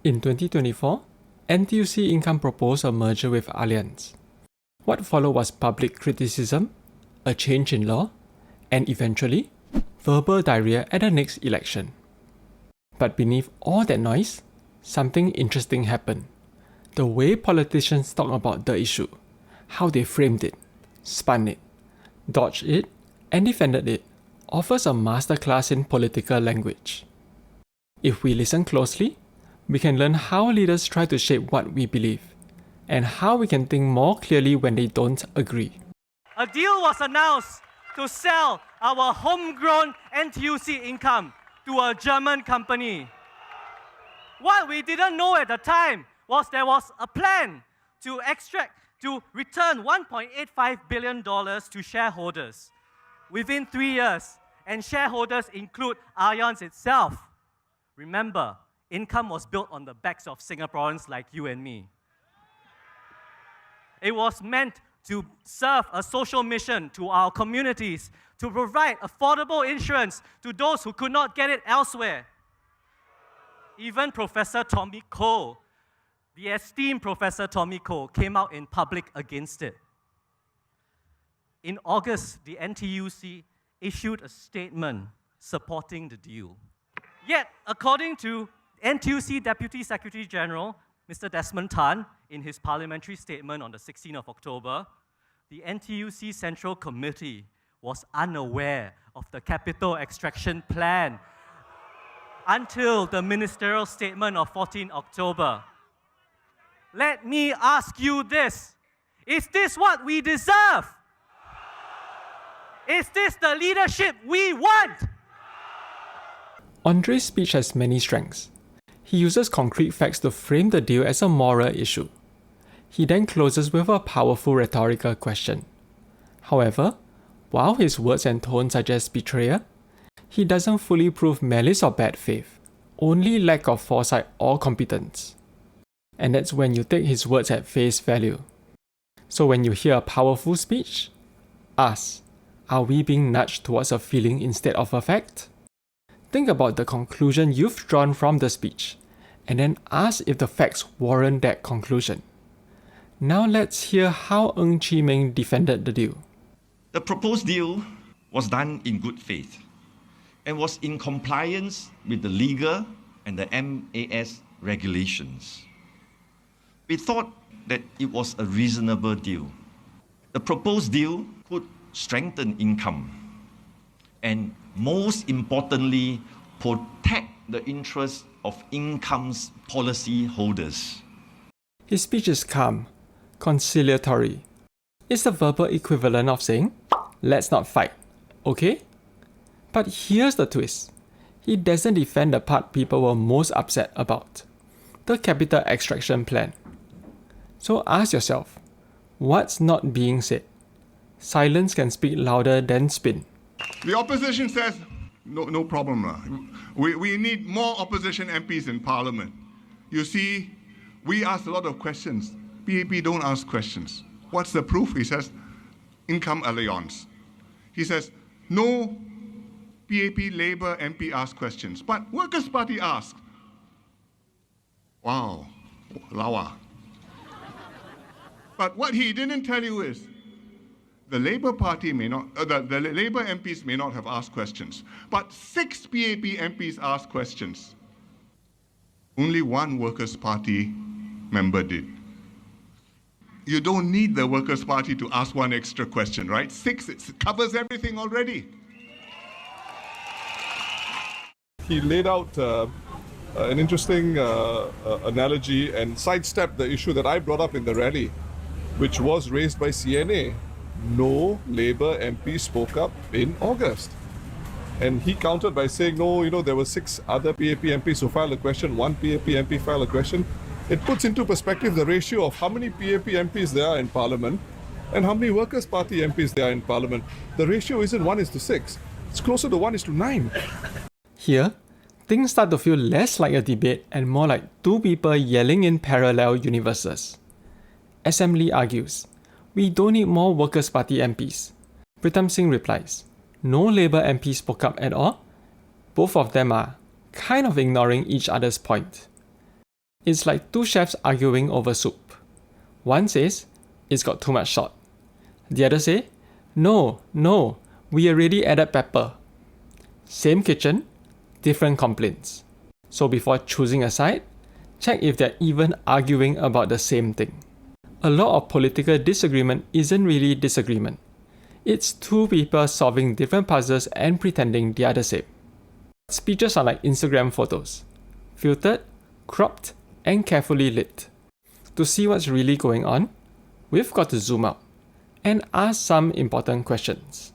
In 2024, NTUC Income proposed a merger with Allianz. What followed was public criticism, a change in law, and eventually, verbal diarrhea at the next election. But beneath all that noise, something interesting happened. The way politicians talk about the issue, how they framed it, spun it, dodged it, and defended it, offers a masterclass in political language. If we listen closely, we can learn how leaders try to shape what we believe, and how we can think more clearly when they don't agree. A deal was announced to sell our homegrown NTUC Income to a German company. What we didn't know at the time was there was a plan to return $1.85 billion to shareholders within 3 years, and shareholders include Allianz itself. Remember, Income was built on the backs of Singaporeans like you and me. It was meant to serve a social mission to our communities, to provide affordable insurance to those who could not get it elsewhere. Even Professor Tommy Koh, the esteemed Professor Tommy Koh, came out in public against it. In August, the NTUC issued a statement supporting the deal. Yet, according to NTUC Deputy Secretary General, Mr. Desmond Tan, in his parliamentary statement on the 16th of October, the NTUC Central Committee was unaware of the capital extraction plan until the ministerial statement of 14 October. Let me ask you this. Is this what we deserve? Is this the leadership we want? Andre's speech has many strengths. He uses concrete facts to frame the deal as a moral issue. He then closes with a powerful rhetorical question. However, while his words and tone suggest betrayal, he doesn't fully prove malice or bad faith, only lack of foresight or competence. And that's when you take his words at face value. So when you hear a powerful speech, ask, are we being nudged towards a feeling instead of a fact? Think about the conclusion you've drawn from the speech, and then ask if the facts warrant that conclusion. Now let's hear how Chee Meng defended the deal. The proposed deal was done in good faith and was in compliance with the legal and the MAS regulations. We thought that it was a reasonable deal. The proposed deal could strengthen income and, most importantly, protect the interests of income's policy holders. His speech is calm, conciliatory. It's the verbal equivalent of saying, let's not fight, okay? But here's the twist. He doesn't defend the part people were most upset about, the capital extraction plan. So ask yourself, what's not being said? Silence can speak louder than spin. The opposition says, no problem. We need more opposition MPs in Parliament. You see, we ask a lot of questions. PAP don't ask questions. What's the proof? He says, Income Allianz. He says, no PAP Labour MP asked questions, but Workers' Party asked. Wow, lawa. But what he didn't tell you is, the Labour Party may not, the Labour MPs may not have asked questions, but 6 PAP MPs asked questions. Only 1 Workers' Party member did. You don't need the Workers' Party to ask 1 extra question, right? 6, it covers everything already. He laid out an interesting analogy and sidestepped the issue that I brought up in the rally, which was raised by CNA. No Labour MP spoke up in August. And he countered by saying, no, there were 6 other PAP MPs who filed a question, 1 PAP MP filed a question. It puts into perspective the ratio of how many PAP MPs there are in Parliament and how many Workers' Party MPs there are in Parliament. The ratio isn't 1:6. It's closer to 1:9. Here, things start to feel less like a debate and more like 2 people yelling in parallel universes. Assembly argues, we don't need more Workers' Party MPs. Pritam Singh replies, no Labour MP spoke up at all. Both of them are kind of ignoring each other's point. It's like two chefs arguing over soup. One says, it's got too much salt. The other say, no, we already added pepper. Same kitchen, different complaints. So before choosing a side, check if they're even arguing about the same thing. A lot of political disagreement isn't really disagreement. It's two people solving different puzzles and pretending they are the same. Speeches are like Instagram photos. Filtered, cropped, and carefully lit. To see what's really going on, we've got to zoom out and ask some important questions.